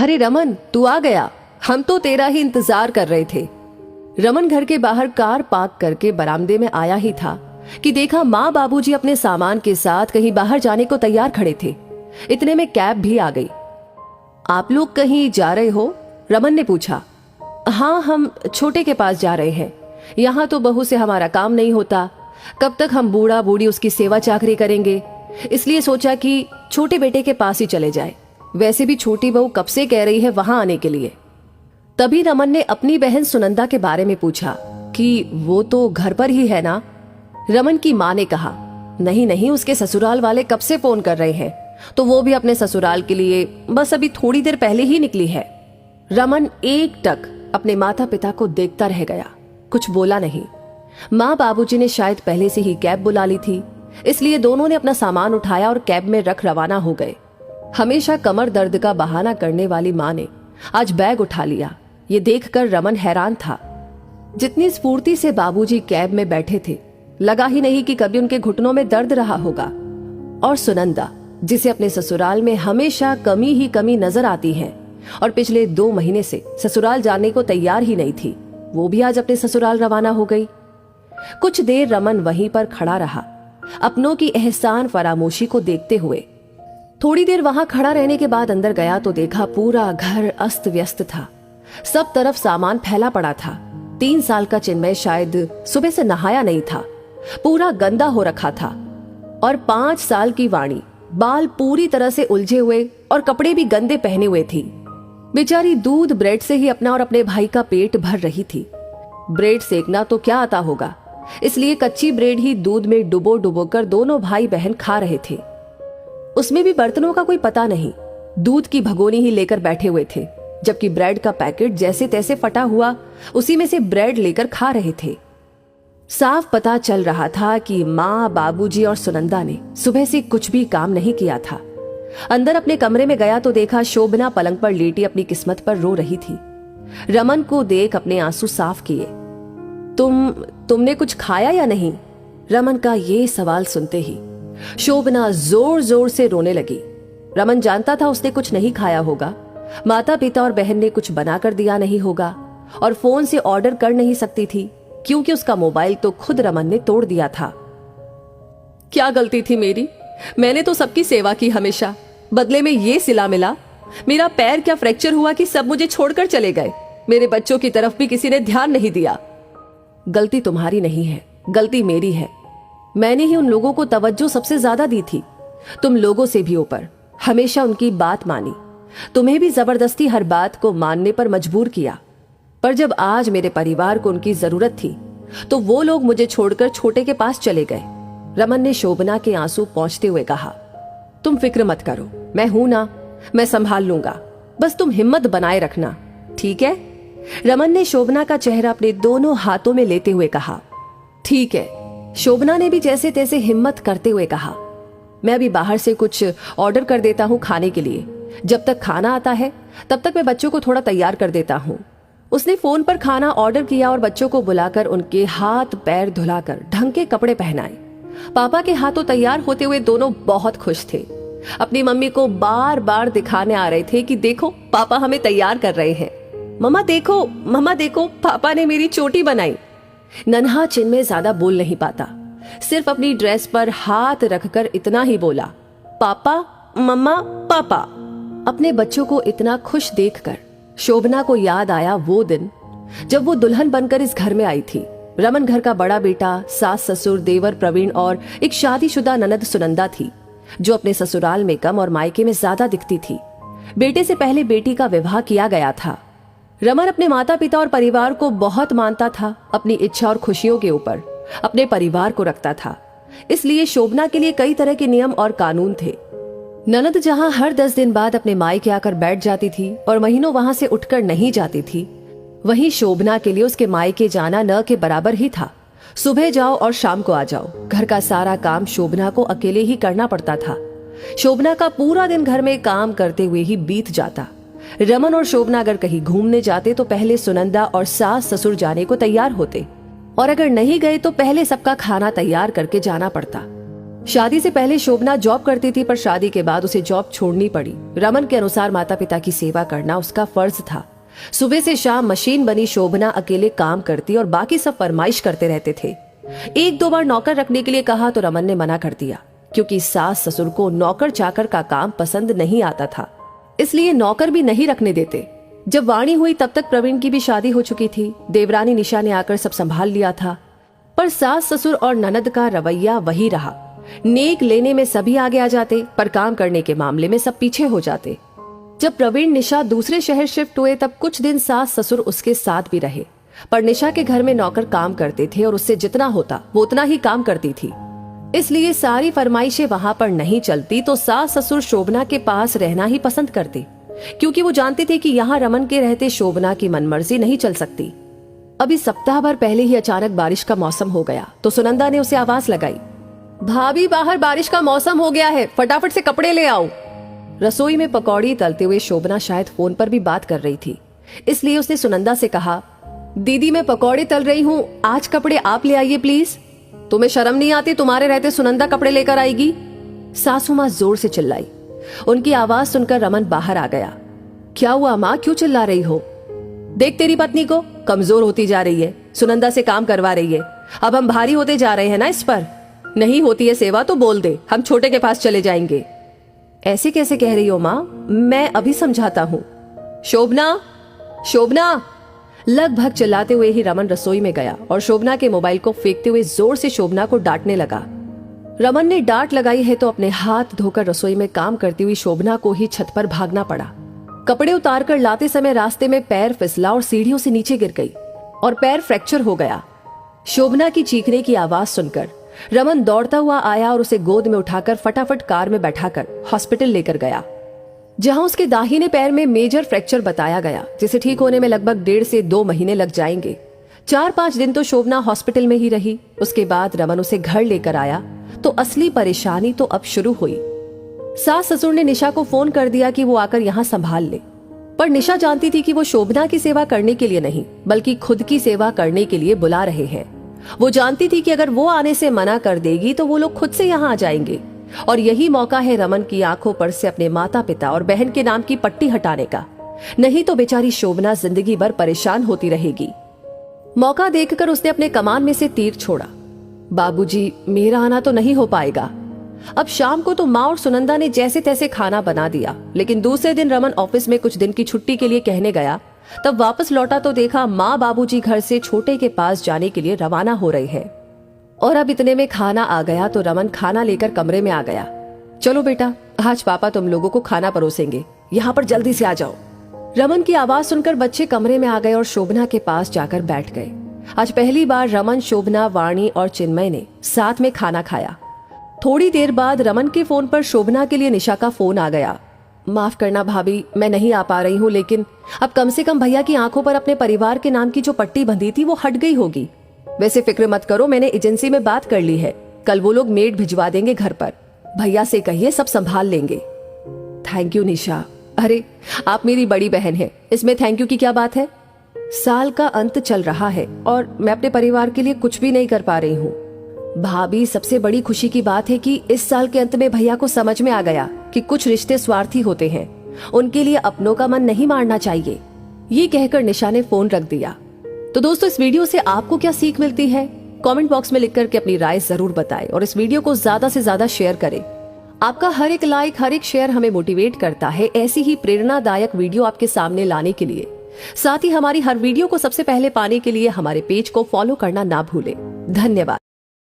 अरे रमन, तू आ गया। हम तो तेरा ही इंतजार कर रहे थे। रमन घर के बाहर कार पार्क करके बरामदे में आया ही था कि देखा माँ बाबूजी अपने सामान के साथ कहीं बाहर जाने को तैयार खड़े थे। इतने में कैब भी आ गई। आप लोग कहीं जा रहे हो? रमन ने पूछा। हाँ, हम छोटे के पास जा रहे हैं। यहाँ तो बहू से हमारा काम नहीं होता। कब तक हम बूढ़ा बूढ़ी उसकी सेवा चाकरी करेंगे, इसलिए सोचा कि छोटे बेटे के पास ही चले जाए। वैसे भी छोटी बहू कब से कह रही है वहां आने के लिए। तभी रमन ने अपनी बहन सुनंदा के बारे में पूछा कि वो तो घर पर ही है ना। रमन की माँ ने कहा, नहीं नहीं, उसके ससुराल वाले कब से फोन कर रहे हैं, तो वो भी अपने ससुराल के लिए बस अभी थोड़ी देर पहले ही निकली है। रमन एकटक अपने माता पिता को देखता रह गया, कुछ बोला नहीं। माँ बाबूजी ने शायद पहले से ही कैब बुला ली थी, इसलिए दोनों ने अपना सामान उठाया और कैब में रख रवाना हो गए। हमेशा कमर दर्द का बहाना करने वाली माँ ने आज बैग उठा लिया। ये देखकर रमन हैरान था। जितनी स्फूर्ति से बाबूजी कैब में बैठे थे, लगा ही नहीं कि कभी उनके घुटनों में दर्द रहा होगा। और सुनंदा, जिसे अपने ससुराल में हमेशा कमी ही कमी नजर आती है और पिछले 2 महीने से ससुराल जाने को तैयार ही नहीं थी, वो भी आज अपने ससुराल रवाना हो गई। कुछ देर रमन वहीं पर खड़ा रहा, अपनों की एहसान फरामोशी को देखते हुए। थोड़ी देर वहां खड़ा रहने के बाद अंदर गया तो देखा पूरा घर अस्त व्यस्त था। सब तरफ सामान फैला पड़ा था। 3 साल का चिन्मय शायद सुबह से नहाया नहीं था, पूरा गंदा हो रखा था। और 5 साल की वाणी बाल पूरी तरह से उलझे हुए और कपड़े भी गंदे पहने हुए थी। बेचारी दूध ब्रेड से ही अपना और अपने भाई का पेट भर रही थी। ब्रेड सेकना तो क्या आता होगा, इसलिए कच्ची ब्रेड ही दूध में डुबो डुबो कर दोनों भाई बहन खा रहे थे। उसमें भी बर्तनों का कोई पता नहीं, दूध की भगोनी ही लेकर बैठे हुए थे, जबकि ब्रेड का पैकेट जैसे तैसे फटा हुआ उसी में से ब्रेड लेकर खा रहे थे। साफ पता चल रहा था कि माँ, बाबूजी और सुनंदा ने सुबह से कुछ भी काम नहीं किया था। अंदर अपने कमरे में गया तो देखा शोभना पलंग पर लेटी अपनी किस्मत पर रो रही थी। रमन को देख अपने आंसू साफ किए। तुमने कुछ खाया या नहीं? रमन का ये सवाल सुनते ही शोभना जोर जोर से रोने लगी। रमन जानता था उसने कुछ नहीं खाया होगा, माता पिता और बहन ने कुछ बनाकर दिया नहीं होगा, और फोन से ऑर्डर कर नहीं सकती थी क्योंकि उसका मोबाइल तो खुद रमन ने तोड़ दिया था। क्या गलती थी मेरी? मैंने तो सबकी सेवा की हमेशा, बदले में ये सिला मिला। मेरा पैर क्या फ्रैक्चर हुआ कि सब मुझे छोड़कर चले गए? मेरे बच्चों की तरफ भी किसी ने ध्यान नहीं दिया। गलती तुम्हारी नहीं है, गलती मेरी है। मैंने ही उन लोगों को तवज्जो सबसे ज्यादा दी थी, तुम लोगों से भी ऊपर। हमेशा उनकी बात मानी, तुम्हें भी जबरदस्ती हर बात को मानने पर मजबूर किया। पर जब आज मेरे परिवार को उनकी जरूरत थी तो वो लोग मुझे छोड़कर छोटे के पास चले गए। रमन ने शोभना के आंसू पोंछते हुए कहा, तुम फिक्र मत करो, मैं हूं ना, मैं संभाल लूंगा, बस तुम हिम्मत बनाए रखना, ठीक है? रमन ने शोभना का चेहरा अपने दोनों हाथों में लेते हुए कहा। ठीक है। शोभना ने भी जैसे तैसे हिम्मत करते हुए कहा, मैं अभी बाहर से कुछ ऑर्डर कर देता हूं खाने के लिए। जब तक खाना आता है तब तक मैं बच्चों को थोड़ा तैयार कर देता हूं। उसने फोन पर खाना ऑर्डर किया और बच्चों को बुलाकर उनके हाथ पैर धुलाकर ढंग के कपड़े पहनाए। पापा के हाथों तैयार होते हुए दोनों बहुत खुश थे। अपनी मम्मी को बार बार दिखाने आ रहे थे कि देखो पापा हमें तैयार कर रहे हैं। मम्मा देखो, पापा ने मेरी चोटी बनाई। नन्हा चिन्मय ज्यादा बोल नहीं पाता, सिर्फ अपनी ड्रेस पर हाथ रखकर इतना ही बोला, पापा, मम्मा, पापा। अपने बच्चों को इतना खुश देखकर शोभना को याद आया वो दिन जब वो दुल्हन बनकर इस घर में आई थी। रमन घर का बड़ा बेटा, सास ससुर, देवर प्रवीण और एक शादीशुदा ननद सुनंदा थी, जो अपने ससुराल में कम और मायके में ज्यादा दिखती थी। बेटे से पहले बेटी का विवाह किया गया था। रमन अपने माता पिता और परिवार को बहुत मानता था, अपनी इच्छा और खुशियों के ऊपर अपने परिवार को रखता था। इसलिए शोभना के लिए कई तरह के नियम और कानून थे। ननद जहां हर 10 दिन बाद अपने मायके आकर बैठ जाती थी और महीनों वहां से उठकर नहीं जाती थी, वहीं शोभना के लिए उसके मायके जाना न के बराबर ही था। सुबह जाओ और शाम को आ जाओ। घर का सारा काम शोभना को अकेले ही करना पड़ता था। शोभना का पूरा दिन घर में काम करते हुए ही बीत जाता। रमन और शोभना अगर कहीं घूमने जाते तो पहले सुनंदा और सास ससुर जाने को तैयार होते, और अगर नहीं गए तो पहले सबका खाना तैयार करके जाना पड़ता। शादी से पहले शोभना जॉब करती थी, पर शादी के बाद उसे जॉब छोड़नी पड़ी। रमन के अनुसार माता पिता की सेवा करना उसका फर्ज था। सुबह से शाम मशीन बनी शोभना अकेले काम करती और बाकी सब फरमाइश करते रहते थे। एक दो बार नौकर रखने के लिए कहा तो रमन ने मना कर दिया, क्योंकि सास ससुर को नौकर चाकर का काम पसंद नहीं आता था, इसलिए नौकर भी नहीं रखने देते। जब वाणी हुई तब तक प्रवीण की भी शादी हो चुकी थी। देवरानी निशा ने आकर सब संभाल लिया था, पर सास ससुर और ननद का रवैया वही रहा। नेक लेने में सभी आगे आ जाते, पर काम करने के मामले में सब पीछे हो जाते। जब प्रवीण निशा दूसरे शहर शिफ्ट हुए तब कुछ दिन सास ससुर उसके साथ भी रहे, पर निशा के घर में नौकर काम करते थे और उससे जितना होता वो उतना ही काम करती थी, इसलिए सारी फरमाइशें वहां पर नहीं चलती। तो सास ससुर शोभना के पास रहना ही पसंद करते, क्योंकि वो जानते थे कि यहाँ रमन के रहते शोभना की मनमर्जी नहीं चल सकती। अभी सप्ताह भर पहले ही अचानक बारिश का मौसम हो गया तो सुनंदा ने उसे आवाज लगाई, भाभी बाहर बारिश का मौसम हो गया है, फटाफट से कपड़े ले आओ। रसोई में पकौड़ी तलते हुए शोभना शायद फोन पर भी बात कर रही थी, इसलिए उसने सुनंदा से कहा, दीदी मैं पकौड़े तल रही हूँ, आज कपड़े आप ले आइए प्लीज। तुम्हें शर्म नहीं आती? तुम्हारे रहते सुनंदा कपड़े लेकर आएगी? सासू माँ जोर से चिल्लाई। उनकी आवाज सुनकर रमन बाहर आ गया। क्या हुआ माँ, क्यों चिल्ला रही हो? देख तेरी पत्नी को, कमजोर होती जा रही है, सुनंदा से काम करवा रही है। अब हम भारी होते जा रहे हैं ना इस पर। नहीं होती है सेवा तो बोल दे, हम छोटे के पास चले जाएंगे। ऐसे कैसे कह रही हो माँ, मैं अभी समझाता हूँ। शोभना, शोभना, लगभग चिल्लाते हुए ही रमन रसोई में गया और शोभना के मोबाइल को फेंकते हुए जोर से शोभना को डांटने लगा। रमन ने डांट लगाई है तो अपने हाथ धोकर रसोई में काम करती हुई शोभना को ही छत पर भागना पड़ा। कपड़े उतारकर लाते समय रास्ते में पैर फिसला और सीढ़ियों से नीचे गिर गई और पैर फ्रैक्चर हो गया। शोभना की चीखने की आवाज सुनकर रमन दौड़ता हुआ आया और उसे गोद में उठाकर फटाफट कार में बैठाकर हॉस्पिटल लेकर गया, जहां उसके दाहिने पैर में मेजर फ्रैक्चर बताया गया, जिसे ठीक होने में लगभग 1.5 से 2 महीने लग जाएंगे। 4-5 दिन तो शोभना हॉस्पिटल में ही रही। उसके बाद रमन उसे घर लेकर आया तो असली परेशानी तो अब शुरू हुई। सास ससुर ने निशा को फोन कर दिया कि वो आकर यहाँ संभाल ले, पर निशा जानती थी कि वो शोभना की सेवा करने के लिए नहीं बल्कि खुद की सेवा करने के लिए बुला रहे हैं। वो जानती थी कि अगर वो आने से मना कर देगी तो वो लोग खुद से यहाँ आ जाएंगे, और यही मौका है रमन की आंखों पर से अपने माता पिता और बहन के नाम की पट्टी हटाने का। नहीं तो बेचारी शोभना जिंदगी भर परेशान होती रहेगी। मौका देखकर उसने अपने कमान में से तीर छोड़ा। बाबूजी, मेरा आना तो नहीं हो पाएगा। अब शाम को तो माँ और सुनंदा ने जैसे तैसे खाना बना दिया, लेकिन दूसरे दिन रमन ऑफिस में कुछ दिन की छुट्टी के लिए कहने गया। तब वापस लौटा तो देखा माँ बाबूजी घर से छोटे के पास जाने के लिए रवाना हो रहे हैं। और अब इतने में खाना आ गया तो रमन खाना लेकर कमरे में आ गया। चलो बेटा, आज पापा तुम लोगों को खाना परोसेंगे, यहाँ पर जल्दी से आ जाओ। रमन की आवाज सुनकर बच्चे कमरे में आ गए और शोभना के पास जाकर बैठ गए। आज पहली बार रमन, शोभना, वाणी और चिन्मय ने साथ में खाना खाया। थोड़ी देर बाद रमन के फोन पर शोभना के लिए निशा का फोन आ गया। माफ करना भाभी, मैं नहीं आ पा रही हूँ, लेकिन अब कम से कम भैया की आंखों पर अपने परिवार के नाम की जो पट्टी बंधी थी वो हट गई होगी। वैसे फिक्र मत करो, मैंने एजेंसी में बात कर ली है, कल वो लोग मेड भिजवा देंगे घर पर। भैया से कहिए सब संभाल लेंगे। थैंक यू निशा। अरे आप मेरी बड़ी बहन है, इसमें थैंक यू की क्या बात है। साल का अंत चल रहा है और मैं अपने परिवार के लिए कुछ भी नहीं कर पा रही हूँ। भाभी, सबसे बड़ी खुशी की बात है कि इस साल के अंत में भैया को समझ में आ गया कि कुछ रिश्ते स्वार्थी होते हैं, उनके लिए अपनों का मन नहीं मारना चाहिए। ये कहकर निशा ने फोन रख दिया। तो दोस्तों, इस वीडियो से आपको क्या सीख मिलती है, कमेंट बॉक्स में लिखकर के अपनी राय जरूर बताएं और इस वीडियो को ज्यादा से ज्यादा शेयर करें। आपका हर एक लाइक, हर एक शेयर हमें मोटिवेट करता है ऐसी ही प्रेरणादायक वीडियो आपके सामने लाने के लिए। साथ ही हमारी हर वीडियो को सबसे पहले पाने के लिए हमारे पेज को फॉलो करना ना भूलें। धन्यवाद।